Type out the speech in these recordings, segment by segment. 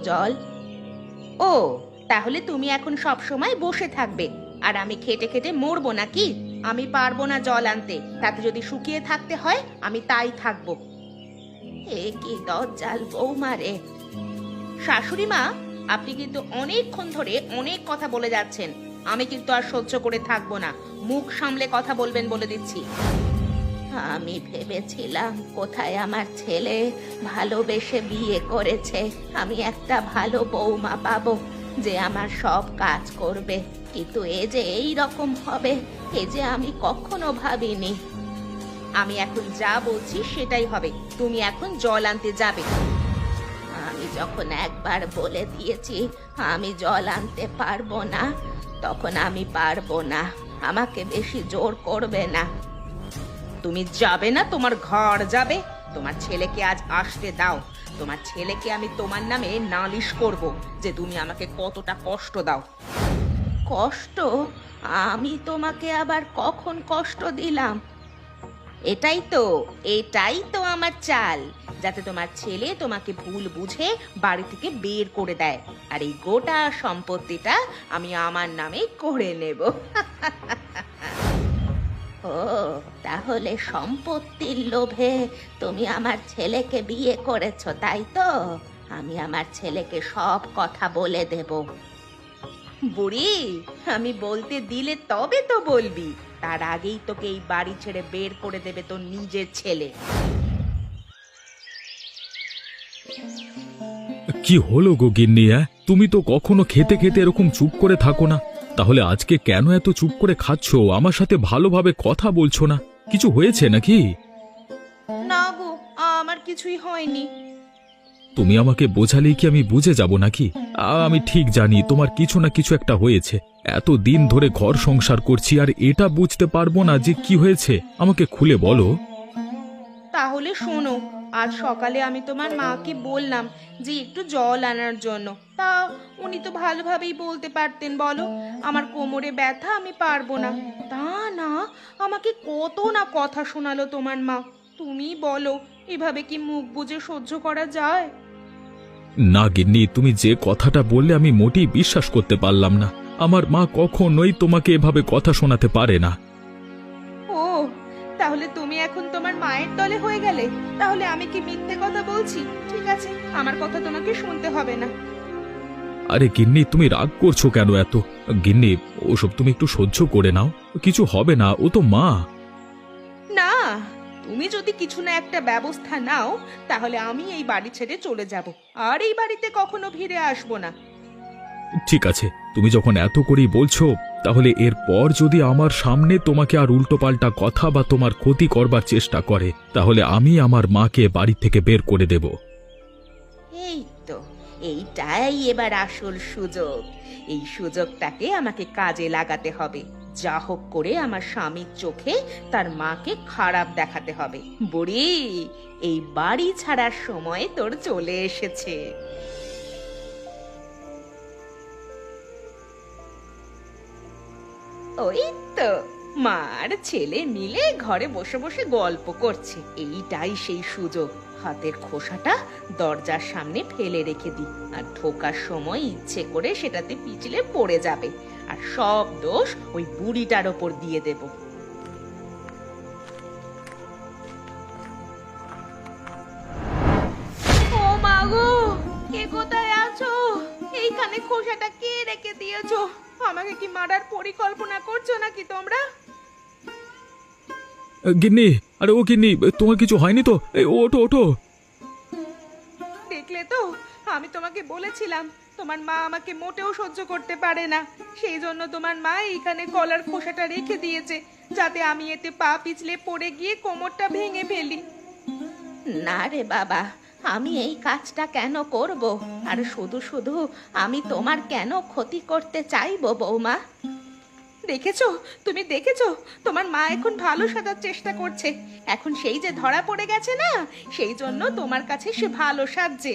জল। ও, তাহলে তুমি এখন সব সময় বসে থাকবে আর আমি খেটে খেটে মরবো নাকি? আমি পারবো না জল আনতে, তাতে যদি শুকিয়ে থাকতে হয় আমি তাই থাকবো। এ কি দজ্জাল বৌমা রে! শাশুড়ি মা, আপনি কিন্তু অনেকক্ষণ ধরে অনেক কথা বলে যাচ্ছেন। আমি কিন্তু আর সহ্য করে থাকবো না। মুখ সামলে কথা বলবেন বলে দিচ্ছি। আমি ভেবেছিলাম কোথায় আমার ছেলে ভালোবেসে বিয়ে করেছে, আমি একটা ভালো বৌমা পাবো যে আমার সব কাজ করবে, কিন্তু এ যে এই রকম হবে এ যে আমি কখনো ভাবিনি। আমি এখন যা বলছি সেটাই হবে। তুমি এখন জল আনতে যাবে। আমি যখন একবার বলে দিয়েছি আমি জল আনতে পারবো না, তখন আমি পারবো না। আমাকে বেশি জোর করবে না। তুমি যাবে না, তোমার ঘর যাবে। তোমার ছেলেকে আজ আসতে দাও। তোমার ছেলেকে আমি তোমার নামে নালিশ করব যে তুমি আমাকে কতটা কষ্ট দাও। কষ্ট? আমি তোমাকে আবার কখন কষ্ট দিলাম? এটাই তো আমার চাল, যাতে তোমার ছেলে তোমাকে ভুল বুঝে বাড়ি থেকে বের করে দেয়, আর এই গোটা সম্পত্তিটা আমি আমার নামে করে নেব। ও, তাহলে সম্পত্তির লোভে তুমি আমার ছেলেকে বিয়ে করেছো, তাই তো? আমি আমার ছেলেকে সব কথা বলে দেব। বুড়ি, আমি বলতে দিলে তবে তো বলবি, তার আগেই তোকে এই বাড়ি ছেড়ে বের করে দেবে তোর নিজের ছেলে। কি হলো গো গিন্নি? তুমি তো কখনো খেতে খেতে এরকম চুপ করে থাকো না, তাহলে আজকে কেন এত চুপ করে খাচ্ছো? আমার সাথে ভালোভাবে কথা বলছো না, কিছু হয়েছে নাকি? না গো, আমার কিছুই হয়নি। তুমি আমাকে বোঝালেই কি আমি বুঝে যাব নাকি? আমি ঠিক জানি তোমার কিছু না কিছু একটা হয়েছে। এত দিন ধরে ঘর সংসার করছি আর এটা বুঝতে পারবো না যে কি হয়েছে? আমাকে খুলে বলো। তাহলে শোনো, আজ সকালে আমি তোমার মাকে বললাম যে একটু জল আনার জন্য। তা উনি তো ভালোভাবেই বলতে পারতেন, বলো আমার কোমরে ব্যথা, আমি পারবো না। তা না, আমাকে কত না কথা শোনালো তোমার মা। তুমি বলো, এভাবে কি মুখ বুজে সহ্য করা যায়? না গিন্নি, তুমি যে কথাটা বললে আমি মোটেই বিশ্বাস করতে পারলাম না। আমার মা কখনোই তোমাকে এভাবে কথা শোনাতে পারে না। ও, তাহলে তুমি এখন তোমার মায়ের দলে হয়ে গেলে? তাহলে আমি কি মিথ্যে কথা বলছি? ঠিক আছে, আমার কথা তোমাকে শুনতে হবে না। আরে গিন্নি, তুমি রাগ করছো কেন এত? গিন্নি, ওসব তুমি একটু সহ্য করে নাও, কিছু হবে না, ও তো মা। না, তুমি যদি কিছু না একটা ব্যবস্থা নাও, তাহলে আমি এই বাড়ি ছেড়ে চলে যাব, আর এই বাড়িতে কখনো ফিরে আসবো না। ঠিক আছে, তুমি যখন এত করেই বলছো, তাহলে এরপর যদি আমার সামনে তোমাকে আর উল্টোপাল্টা কথা বা তোমার ক্ষতি করবার চেষ্টা করে, তাহলে আমি আমার মাকে বাড়ি থেকে বের করে দেব। এই তো, এইটাই এবার আসল সুযোগ। এই সুযোগটাকে আমাকে কাজে লাগাতে হবে। যা হোক করে আমার স্বামীর চোখে তার মাকে খারাপ দেখাতে হবে। বুড়ি, এই বাড়ি ছাড়ার সময় তোর চলে এসেছে। ওই তো, মার ছেলে মিলে ঘরে বসে বসে গল্প করছে। এইটাই সেই সুযোগ। হাতের খোসাটা দরজার সামনে ফেলে রেখে দিই, আর ঢোকার সময় ইচ্ছে করে সেটাতে পিছলে পড়ে যাবে, আর সব দোষ ওই বুড়িটার ওপর দিয়ে দেব। ও মা গো, কে কোথায় আছো? এইখানে খোসাটা কে রেখে দিয়েছো? আমাকে কি মারার পরিকল্পনা করছো নাকি তোমরা? গিন্নি, আরে ও গিন্নি, তোমার কিছু হয়নি তো? এই ওঠো ওঠো। দেখলে তো, আমি তোমাকে বলেছিলাম তোমার মা আমাকে মোটেও সহ্য করতে পারে না। সেই জন্য তোমার মা এইখানে কলার খোসাটা রেখে দিয়েছে, যাতে আমি এতে পা পিছলে পড়ে গিয়ে কোমরটা ভেঙে ফেলি। না রে বাবা, আমি এই কাজটা কেন করব? আর শুধু শুধু আমি তোমার কেন ক্ষতি করতে চাইবো বৌমা? দেখেছো, তুমি দেখেছো, তোমার মা এখন ভালো সাজার চেষ্টা করছে। এখন সেই যে ধরা পড়ে গেছে না, সেই জন্য তোমার কাছে সে ভালো সাজছে।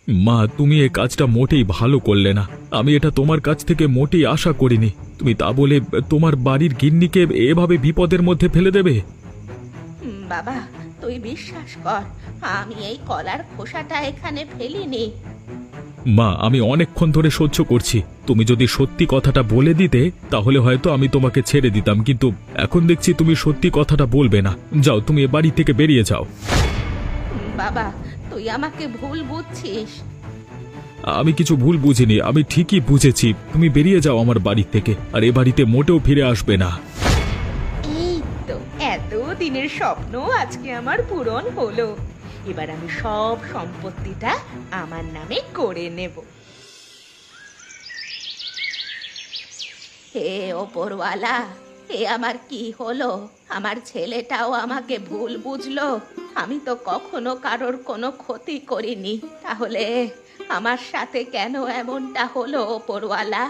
মা, তুমি এই কাজটা মোটেই ভালো করলে না। আমি এটা তোমার কাছ থেকে মোটেই আশা করিনি। তুমি তা বলে তোমার বাড়ির গিন্নিকে এভাবে বিপদের মধ্যে ফেলে দেবে? বাবা, তুই বিশ্বাস কর, আমি এই কলার খোসাটা এখানে ফেলিনি। মা, আমি অনেকক্ষণ ধরে সহ্য করছি। তুমি যদি সত্যি কথাটা বলে দিতে তাহলে হয়তো আমি তোমাকে ছেড়ে দিতাম, কিন্তু এখন দেখছি তুমি সত্যি কথাটা বলবে না। যাও, তুমি এ বাড়ি থেকে বেরিয়ে যাও। বাবা, তুই আমাকে ভুল বুঝছিস। আমি কিছু ভুল বুঝিনি, আমি ঠিকই বুঝেছি। তুমি বেরিয়ে যাও আমার বাড়ি থেকে, আর এ বাড়িতে মোটেও ফিরে আসবে না। এই তো এত দিনের স্বপ্ন আজকে আমার পূরণ হলো। এবার আমি সব সম্পত্তিটা আমার নামে করে নেব। হে ওপরওয়ালা, এ আমার কি হলো? আমার ছেলেটাও আমাকে ভুল বুঝলো। আমি তো কখনো কারোর কোনো ক্ষতি করিনি, তাহলে আমার সাথে কেন এমনটা হলো ওপরওয়ালা?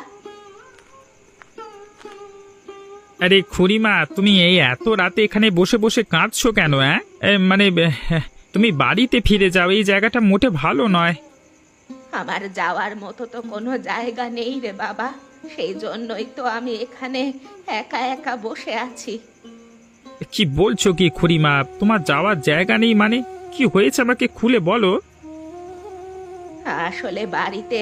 আরে খুড়িমা, তুমি এই এত রাতে এখানে বসে বসে কাঁদছো কেন? তুমি বাড়িতে ফিরে যাও, এই জায়গাটা মোটে ভালো নয়। আমার যাওয়ার মতো তো কোনো জায়গা নেই রে বাবা, সেই জন্যই তো আমি এখানে একা একা বসে আছি। কি বলছো কি খুড়িমা? তোমার যাওয়ার জায়গা নেই মানে? কি হয়েছে আমাকে খুলে বলো। আসলে বাড়িতে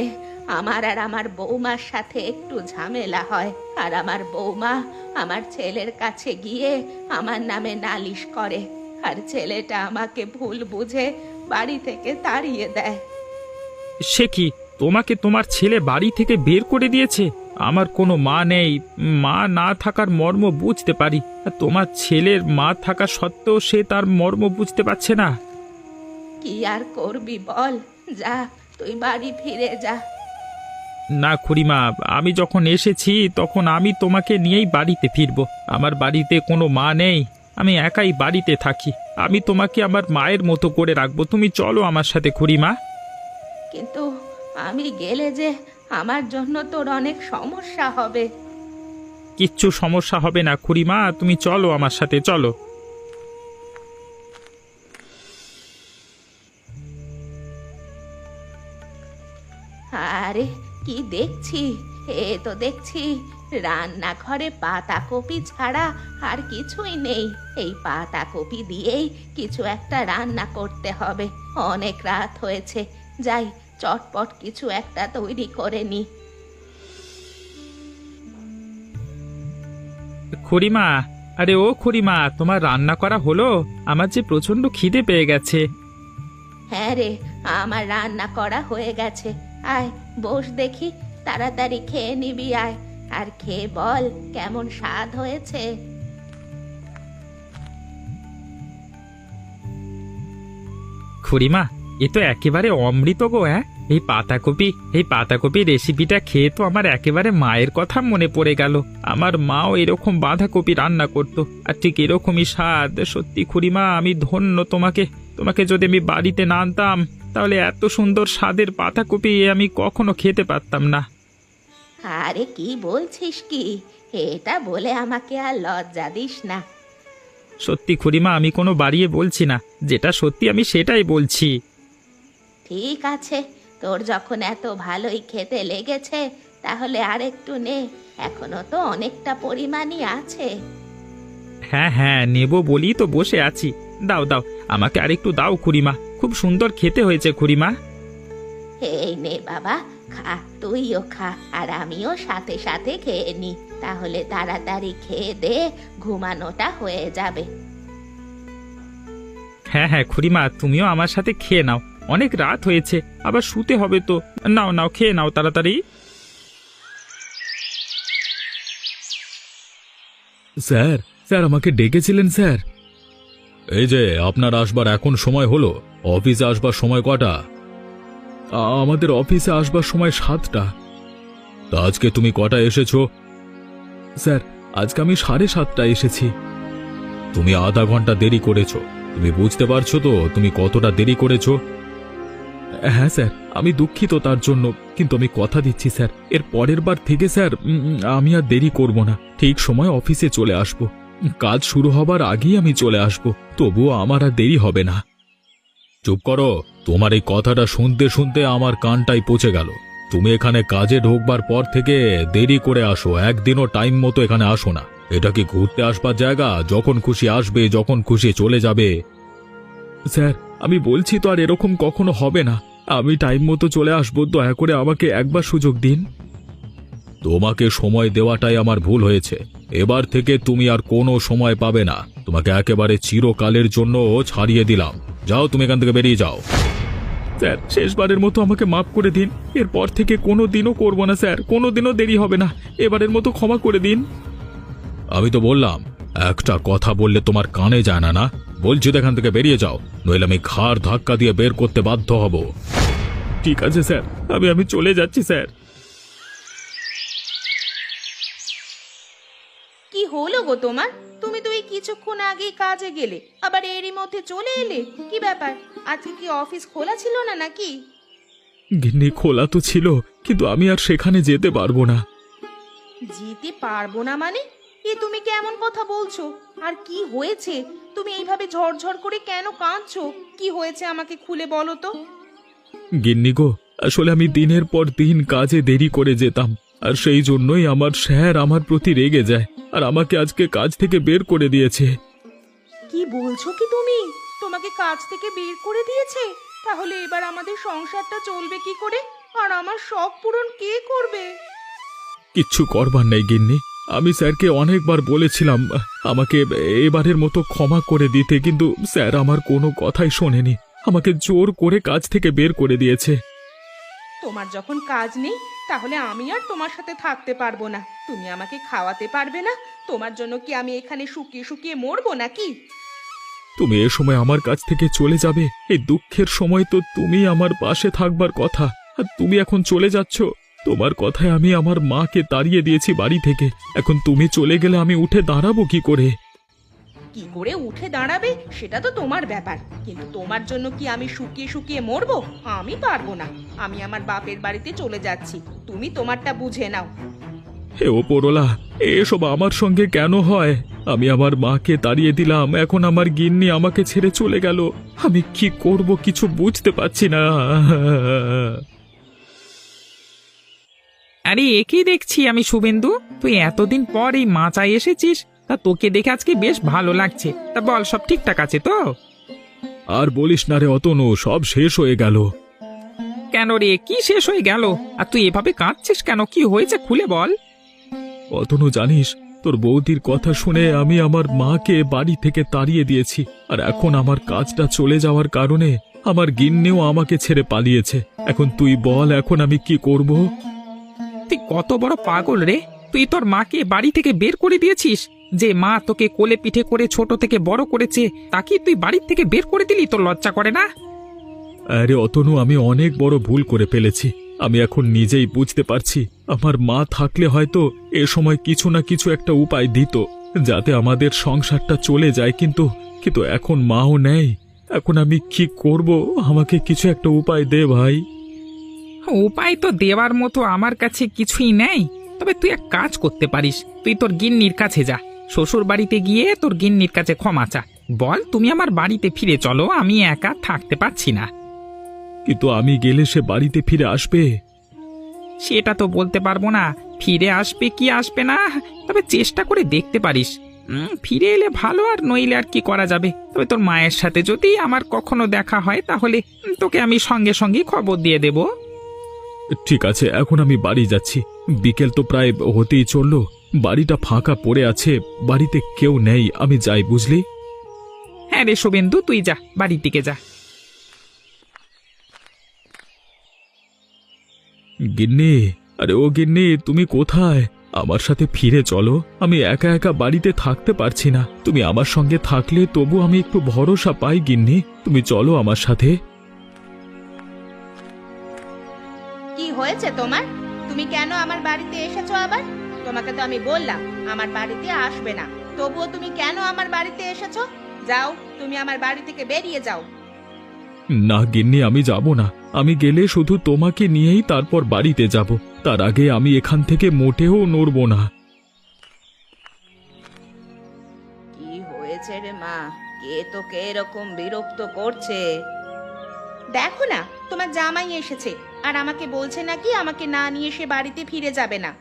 আমার আর আমার বৌমার সাথে একটু ঝামেলা হয়, আর আমার বৌমা আমার ছেলের কাছে গিয়ে আমার নামে নালিশ করে, আর ছেলেটা আমাকে ভুল বুঝে বাড়ি থেকে তাড়িয়ে দেয়। সে কি, তোমাকে তোমার ছেলে বাড়ি থেকে বের করে দিয়েছে? আমার কোনো মা নেই, মা না থাকার মর্ম বুঝতে পারি, আর তোমার ছেলের মা থাকা সত্ত্বেও সে তার মর্ম বুঝতে পারছে না। কি আর করবি বল, যা তুই বাড়ি ফিরে যা। না খুড়িমা, আমি যখন এসেছি তখন আমি তোমাকে নিয়েই বাড়িতে ফিরবো। আমার বাড়িতে কোনো মা নেই, আমি একাই বাড়িতে থাকি। আমি তোমাকে আমার মায়ের মতো করে রাখবো, তুমি চলো আমার সাথে খুড়িমা। কিন্তু আমি গেলে যে আমার জন্য তোর অনেক সমস্যা হবে। কিচ্ছু সমস্যা হবে না খুড়িমা, তুমি চলো আমার সাথে, চলো। আরে কি দেখছি, এ তো দেখছি রান্নাঘরে পাতাকপি ছাড়া আর কিছুই নেই। এই পাতাকপি দিয়েই কিছু একটা রান্না করতে হবে, অনেক রাত হয়েছে। যাই, চটপট কিছু একটা তৈরি করে নি। খুড়িমা, আরে ও খুড়িমা, তোমার রান্না করা হলো? আমার যে প্রচন্ড খিদে পেয়ে গেছে। হ্যাঁ রে, আমার রান্না করা হয়ে গেছে। আয় বস দেখি, তাড়াতাড়ি খেয়ে নিবি আয়, আর খেয়ে বল কেমন স্বাদ হয়েছে। খুড়িমা, এ তো একেবারে অমৃত গো। হ্যাঁ, এই পাতাকপি রেসিপিটা খেয়ে তো আমার একেবারে মায়ের কথা মনে পড়ে গেল। আমার মাও এরকম বাঁধাকপি রান্না করতো, আর ঠিক এরকমই স্বাদ। সত্যি খুড়িমা, আমি ধন্য। তোমাকে যদি আমি বাড়িতে না আনতাম তাহলে এত সুন্দর স্বাদের পাতাকপি আমি কখনো খেতে পারতাম না। আরে কি বলছিস কি, এটা বলে আমাকে আর লজ্জা দিস না। সত্যি খুড়িমা, আমি কোনো বাড়িয়ে বলছি না, যেটা সত্যি আমি সেটাই বলছি। ঠিক আছে, তোর যখন এত ভালোই খেতে লেগেছে তাহলে আর একটু নে, এখনো তো অনেকটা পরিমাণই আছে। হ্যাঁ হ্যাঁ, নেব বলি তো বসে আছি। দাও দাও, আমাকে আরেকটু দাও খুড়িমা, খুব সুন্দর খেতে হয়েছে খুড়িমা। এই নে বাবা, খা, তুইও খা, আর আমিও সাথে সাথে খেয়ে নি, তাহলে তাড়াতাড়ি খেয়ে দে, ঘুমানোটা হয়ে যাবে। হ্যাঁ হ্যাঁ খুড়িমা, তুমিও আমার সাথে খেয়ে নাও, অনেক রাত হয়েছে, আবার শুতে হবে তো। নাও নাও, খেয়ে নাও তাড়াতাড়ি। স্যার, স্যার আমাকে ডেকেছিলেন স্যার? এই যে আপনার আসবার এখন সময় হলো, অফিসে আসবার সময় কটা? আমাদের অফিসে আসবার সময় 7টা। তা আজকে তুমি কটা এসেছো? স্যার, আজকে আমি 7:30 এসেছি। তুমি আধা ঘন্টা দেরি করেছো। তুমি বুঝতে পারছো তো তুমি কতটা দেরি করেছো? হ্যাঁ স্যার, আমি দুঃখিত তার জন্য, কিন্তু আমি কথা দিচ্ছি স্যার, এর পরের বার থেকে স্যার আমি আর দেরি করব না, ঠিক সময় অফিসে চলে আসব। কাজ শুরু হবার আগেই আমি চলে আসব, তবুও আমার আর দেরি হবে না। চুপ করো, তোমার এই কথাটা শুনতে শুনতে আমার কানটাই পচে গেল। তুমি এখানে কাজে ঢোকবার পর থেকে দেরি করে আসো, একদিনও টাইম মতো এখানে আসো না। এটা কি ঘুরতে আসবার জায়গা? যখন খুশি আসবে, যখন খুশি চলে যাবে। স্যার, আমি বলছি তো আর এরকম কখনো হবে না। আমি টাইম মতো চলে আসবো, দয়া করে আমাকে একবার সুযোগ দিন। তোমাকে সময় দেওয়াটাই আমার ভুল হয়েছে। এবার থেকে তুমি আর কোনো সময় পাবে না। তোমাকে একেবারে চিরকালের জন্য ছাড়িয়ে দিলাম। যাও, তুমি এখান থেকে বেরিয়ে যাও। স্যার, শেষবারের মতো আমাকে মাফ করে দিন। এরপর থেকে কোনো দিনও করবো না স্যার, কোনো দিনও দেরি হবে না। এবারের মতো ক্ষমা করে দিন। আমি তো বললাম, একটা কথা বললে তোমার কানে যায় না? বলছি তো এখান থেকে বেরিয়ে যাও, নইলে আমি ঘাড় ধাক্কা দিয়ে বের করতে বাধ্য হব। ঠিক আছে স্যার, আমি চলে যাচ্ছি স্যার। কি হলো গো তোমার? তুমি তো এই কিছুক্ষণ আগেই কাজে গেলে, আবার এরই মধ্যে চলে এলে, কি ব্যাপার? আজকে কি অফিস খোলা ছিল না নাকি? গিন্নি, খোলা তো ছিল, কিন্তু আমি আর সেখানে যেতে পারবো না। যেতে পারবো না মানে? এ তুমি কেমন কথা বলছো? আর কি হয়েছে? তুমি এইভাবে ঝরঝর করে কেন কাঁদছো? কি হয়েছে আমাকে খুলে বলো তো। গিন্নি গো, আসলে আমি দিনের পর দিন কাজে দেরি করে যেতাম, আর সেই জন্যই আমার স্যার আমার প্রতি রেগে যায়, আর আমাকে আজকে কাজ থেকে বের করে দিয়েছে। কি বলছো কি তুমি? তোমাকে কাজ থেকে বের করে দিয়েছে? তাহলে এবার আমাদের সংসারটা চলবে কি করে? আর আমার শখ পূরণ কে করবে? কিচ্ছু করবার নেই গিন্নি। আমি স্যারকে অনেকবার বলেছিলাম আমাকে এবারের মতো ক্ষমা করে দিতে, কিন্তু স্যার আমার কোনো কথাই শোনেনি। আমাকে জোর করে কাজ থেকে বের করে দিয়েছে। তোমার যখন কাজ নেই, তাহলে আমি আর তোমার সাথে থাকতে পারবো না। তুমি আমাকে খাওয়াতে পারবে না? তোমার জন্য কি আমি এখানে শুকিয়ে শুকিয়ে মরবো নাকি? তুমি এ সময় আমার কাছ থেকে চলে যাবে? এই দুঃখের সময় তো তুমি আমার পাশে থাকবার কথা, আর তুমি এখন চলে যাচ্ছ। তোমার কথায় আমি আমার মাকে তাড়িয়ে দিয়েছি বাড়ি থেকে। এখন তুমি চলে গেলে আমি উঠে দাঁড়াবো কি করে? কি করে উঠে দাঁড়াবে সেটা তো তোমার ব্যাপার, কিন্তু তোমার জন্য কি আমি শুকিয়ে শুকিয়ে মরবো? আমি পারবো না। আমি আমার বাপের বাড়িতে চলে যাচ্ছি, তুমি তোমারটা বুঝে নাও। হে ওপরওয়ালা, এসব আমার সঙ্গে কেন হয়? আমি আমার মাকে তাড়িয়ে দিলাম, এখন আমার গিন্নি আমাকে ছেড়ে চলে গেল। আমি কি করব কিছু বুঝতে পারছি না। আরে একই দেখছি আমি শুভেন্দু, তুই এতদিন পর এই মাচায় এসেছিস। তা তোকে দেখে আজকে বেশ ভালো লাগছে। তা বল, সব ঠিকঠাক আছে তো? আর বলিস না রে অতনু, সব শেষ হয়ে গেল। কেন রে, কি শেষ হয়ে গেল? আর তুই এভাবে কাঁদছিস কেন? কি হয়েছে খুলে বল। অতনু, জানিস, তোর বৌদির কথা শুনে আমি আমার মাকে বাড়ি থেকে তাড়িয়ে দিয়েছি, আর এখন আমার কাজটা চলে যাওয়ার কারণে আমার গিন্নিও আমাকে ছেড়ে পালিয়েছে। এখন তুই বল, এখন আমি কি করব? তুই কত বড় পাগল রে! তুই তোর মাকে বাড়ি থেকে বের করে দিয়েছিস? যে মা তোকে কোলে পিঠে করে ছোট থেকে বড় করেছে, তাকে তুই বাড়ি থেকে বের করে দিলি? তোর লজ্জা করে না? আরে অতনু, আমি অনেক বড় ভুল করে ফেলেছি। আমি এখন নিজেই বুঝতে পারছি, আমার মা থাকলে হয়তো এ সময় কিছু না কিছু একটা উপায় দিত, যাতে আমাদের সংসারটা চলে যায়। কিন্তু কিন্তু এখন মাও নেই। এখন আমি কি করব? আমাকে কিছু একটা উপায় দে ভাই। উপায় তো দেওয়ার মতো আমার কাছে কিছুই নেই। তবে তুই এক কাজ করতে পারিস, তুই তোর গিন্নির কাছে যা। শ্বশুর বাড়িতে গিয়ে তোর গিন্নির কাছে ক্ষমা চা। বল, তুমি আমার বাড়িতে ফিরে চলো, আমি একা থাকতে পারছি না। কিন্তু আমি গেলে সে বাড়িতে ফিরে আসবে? সেটা তো বলতে পারবো না, ফিরে আসবে কি আসবে না। তবে চেষ্টা করে দেখতে পারিস। ফিরে এলে ভালো, আর নইলে আর কি করা যাবে। তবে তোর মায়ের সাথে যদি আমার কখনো দেখা হয়, তাহলে তোকে আমি সঙ্গে সঙ্গে খবর দিয়ে দেব। ঠিক আছে, এখন আমি বাড়ি যাচ্ছি। বিকেল তো প্রায় হতেই চললো। বাড়িটা ফাঁকা পড়ে আছে, বাড়িতে কেউ নেই। আমি যাই, বুঝলি? হ্যাঁ রে শুভেন্দু, তুই যা, বাড়ির দিকে যা। গিন্নি, আরে ও গিন্নি, তুমি কোথায়? আমার সাথে ফিরে চলো। আমি একা একা বাড়িতে থাকতে পারছি না। তুমি আমার সঙ্গে থাকলে তবু আমি একটু ভরসা পাই। গিন্নি, তুমি চলো আমার সাথে। কি হয়েছে তোমার? তুমি কেন আমার বাড়িতে এসেছো আবার? তোমাকে তো আমি বললাম আমার বাড়িতে আসবে না, তবুও তুমি কেন আমার বাড়িতে এসেছো? যাও, তুমি আমার বাড়ি থেকে বেরিয়ে যাও। না গিন্নি, আমি যাব না। আমি গেলে শুধু তোমাকে নিয়েই তারপর বাড়িতে যাব। তার আগে আমি এখান থেকে মোটেও নড়ব না। কি হয়েছে রে মা? কে তোকে এরকম বিরক্ত করছে? দেখো না, তোমার জামাই এসেছে, আর আমাকে বলছে নাকি আমাকে না নিয়ে সে বাড়িতে ফিরে যাবে না।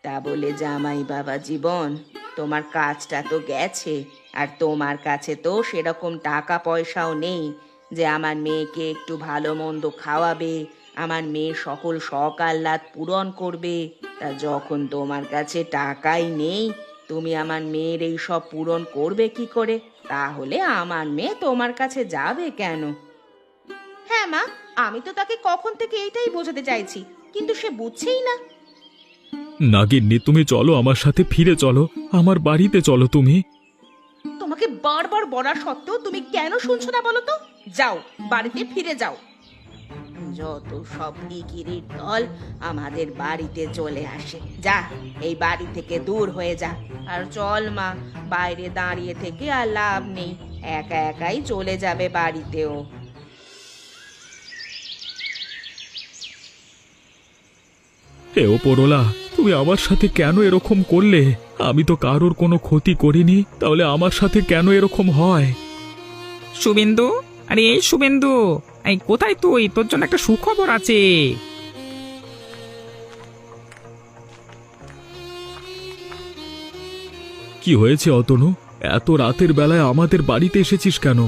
তা বলে জামাই বাবা জীবন, তোমার কাজটা তো গেছে, আর তোমার কাছে তো সেরকম টাকা পয়সাও নেই যে আমার মেয়েকে একটু ভালো মন্দ খাওয়াবে, আমার মেয়ের সকল শখ আহ্লাদ পূরণ করবে। তা যখন তোমার কাছে টাকাই নেই, তুমি আমার মেয়ের এই সব পূরণ করবে কি করে? তাহলে আমার মেয়ে তোমার কাছে যাবে কেন? হ্যাঁ মা, আমি তো তাকে কখন থেকে এইটাই বোঝাতে চাইছি, কিন্তু সে বুঝছেই না। না গিন্নি, তুমি চলো আমার সাথে, ফিরে চলো, আমার বাড়িতে চলো তুমি। তোমাকে বারবার বলা সত্ত্বেও তুমি কেন শুনছো না বলো তো? যাও, বাড়িতে ফিরে যাও। যত সব নিগিরির দল আমাদের বাড়িতে চলে আসে। যা, এই বাড়ি থেকে দূর হয়ে যা। আর চল মা, বাইরে দাঁড়িয়ে থেকে আর লাভ নেই, একা একাই চলে যাবে বাড়িতেও। হে ওপরওয়ালা, তুমি আমার সাথে কেন এরকম করলে? আমি তো কারোর কোনো ক্ষতি করিনি, তাহলে আমার সাথে কেন এরকম হয়? শুভেন্দু, আরে এই শুভেন্দু, এই কোথায় তুই? তোর জন্য একটা সুখবর আছে। কি হয়েছে অতনু? এত রাতের বেলায় আমাদের বাড়িতে এসেছিস কেন?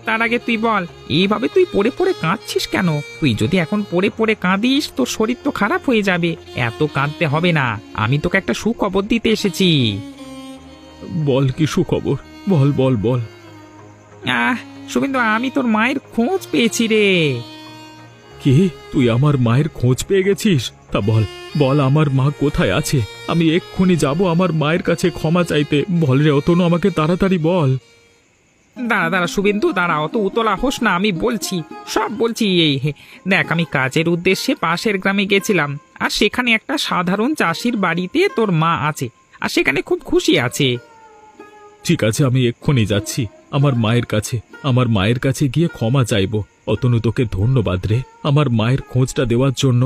তার আগে তুই বল, এইভাবে তুই পড়ে পড়ে কাঁদছিস কেন? তুই যদি এখন পড়ে পড়ে কাঁদিস তোর শরীর তো খারাপ হয়ে যাবে। এত কাঁদতে হবে না, আমি তোকে একটা সুখবর দিতে এসেছি। বল, কি সুখবর? বল বল বল। শুভেন্দু, আমি তোর মায়ের খোঁজ পেয়েছি রে। কি, তুই আমার মায়ের খোঁজ পেয়ে গেছিস? তা বল বল, আমার মা কোথায় আছে? আমি এক্ষুনি যাব আমার মায়ের কাছে ক্ষমা চাইতে। বল রে অতনু, আমাকে তাড়াতাড়ি বল। দাঁড়া দাঁড়া শুভেন্দু, দাঁড়া, অত উতলা হোস না, আমি বলছি, সব বলছি। এই দেখ, আমি কাজের উদ্দেশ্যে পাশের গ্রামে গেছিলাম, আর সেখানে একটা সাধারণ চাষির বাড়িতে তোর মা আছে, আর সেখানে খুব খুশি আছে। ঠিক আছে, আমি এক্ষুনি যাচ্ছি আমার মায়ের কাছে। আমার মায়ের কাছে গিয়ে ক্ষমা চাইবো। অতনু, তোকে ধন্যবাদ রে আমার মায়ের খোঁজটা দেওয়ার জন্য।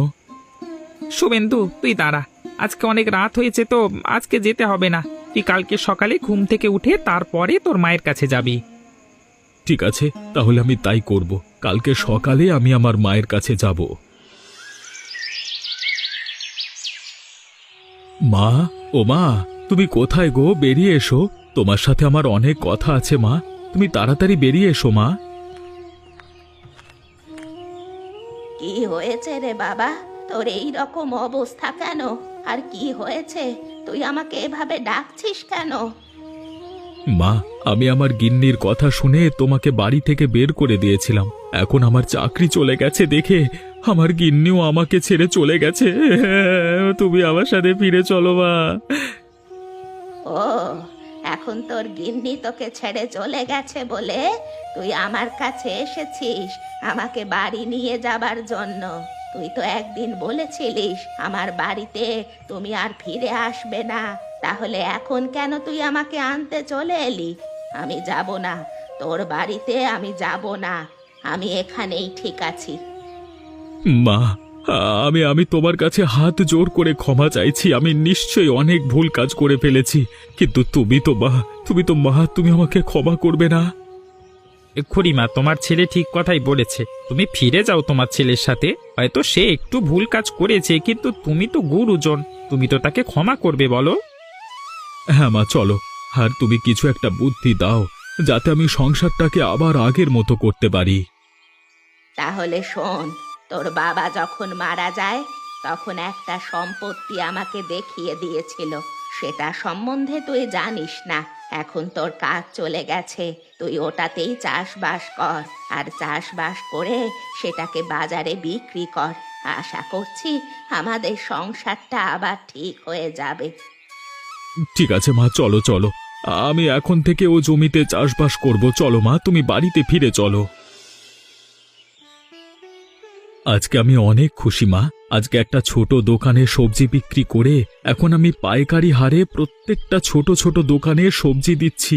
শুভেন্দু, তুই দাঁড়া, আজকে অনেক রাত হয়েছে তো আজকে যেতে হবে না। তুই কালকে সকালে ঘুম থেকে উঠে তারপরে তোর মায়ের কাছে যাবি। ঠিক আছে, তাহলে আমি তাই করব। কালকে সকালে আমি আমার মায়ের কাছে যাব। মা, ও মা, তুমি কোথায় গো? বেরিয়ে এসো, তোমার সাথে আমার অনেক কথা আছে। মা, তুমি তাড়াতাড়ি বেরিয়ে এসো মা। কি হয়েছে রে বাবা, তোর এই রকম অবস্থা কেন? আর কি হয়েছে? তুই আমাকে এভাবে ডাকছিস কেন? মা, আমি আমার গিন্নির কথা শুনে তোমাকে বাড়ি থেকে বের করে দিয়েছিলাম। এখন আমার চাকরি চলে গেছে দেখে আমার গিন্নিও আমাকে ছেড়ে চলে গেছে। তুমি আমার সাথে ফিরে চলো মা। ও, এখন তোর গিন্নি তোকে ছেড়ে চলে গেছে বলে তুই আমার কাছে এসেছিস আমাকে বাড়ি নিয়ে যাবার জন্য। তুই তো একদিন বলেছিলিস আমার বাড়িতে তুমি আর ফিরে আসবে না, তাহলে এখন কেন তুই আমাকে আনতে চলে এলি? আমি যাব না, তোর বাড়িতে আমি যাব না, আমি এখানেই ঠিক আছি। মা, আমি তোমার কাছে হাত জোর করে ক্ষমা চাইছি। আমি নিশ্চয়ই অনেক ভুল কাজ করে ফেলেছি, কিন্তু তুমি তো মা, তুমি আমাকে ক্ষমা করবে না? খুড়িমা, তোমার ছেলে ঠিক কথাই বলেছে, তুমি ফিরে যাও তোমার ছেলের সাথে। হয়তো সে একটু ভুল কাজ করেছে, কিন্তু তুমি তো গুরুজন, তুমি তো তাকে ক্ষমা করবে বলো। হ্যাঁ মা, চলো। আর তুমি কিছু একটা বুদ্ধি দাও যাতে আমি সংসারটাকে আবার আগের মতো করতে পারি। তাহলে শোন, তোর বাবা যখন মারা যায় তখন একটা সম্পত্তি আমাকে দেখিয়ে দিয়েছিল, সেটা সম্বন্ধে তুই জানিস না। এখন তোর কাজ চলে গেছে, তুই ওটাতেই চাষবাস কর, আর চাষবাস করে সেটাকে বাজারে বিক্রি কর। আশা করছি আমাদের সংসারটা আবার ঠিক হয়ে যাবে। ঠিক আছে মা, চলো চলো, আমি এখন থেকে ও জমিতে চাষবাস করব। চলো মা, তুমি বাড়িতে ফিরে চলো। আজকে আমি অনেক খুশি মা। আজকে একটা ছোট দোকানে সবজি বিক্রি করে এখন আমি পাইকারি হারে প্রত্যেকটা ছোট ছোট দোকানে সবজি দিচ্ছি।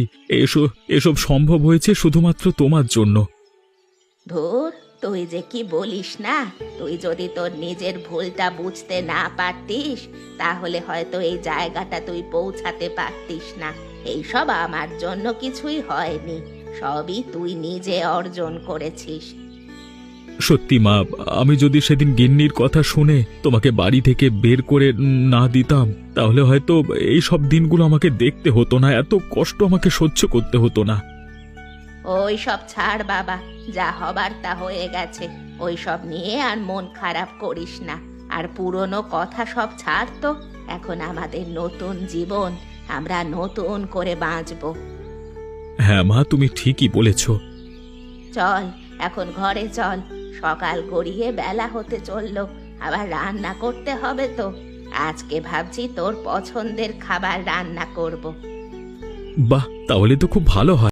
এসব সম্ভব হয়েছে শুধুমাত্র তোমার জন্য। ধুর, তুই যে কি বলিস না! তুই যদি তোর নিজের ভুলটা বুঝতে না পারতিস তাহলে হয়তো এই জায়গাটা তুই পৌঁছাতে পারতিস না। এইসব আমার জন্য কিছুই হয়নি, সবই তুই নিজে অর্জন করেছিস। সত্যি মা, আমি যদি সেদিন গিন্নির কথা শুনে তোমাকে বাড়ি থেকে বের করে না দিতাম তাহলে হয়তো এই সব দিনগুলো আমাকে দেখতে হতো না, এত কষ্ট আমাকে সহ্য করতে হতো না। ওই সব ছাড় বাবা, যা হবার তা হয়ে গেছে। ওই সব নিয়ে আর মন খারাপ করিস না। আর পুরনো কথা সব ছাড় তো। এখন আমাদের নতুন জীবন, আমরা নতুন করে বাঁচবো। হ্যাঁ মা, তুমি ঠিকই বলেছ। চল এখন ঘরে চল, সকাল গড়িয়ে বেলা হতে চললো, আবার রান্না করতে হবে তো। আজকে ভাবছি তোর পছন্দের খাবার রান্না করব। বাহ, তাহলে তো খুব ভালো হয়।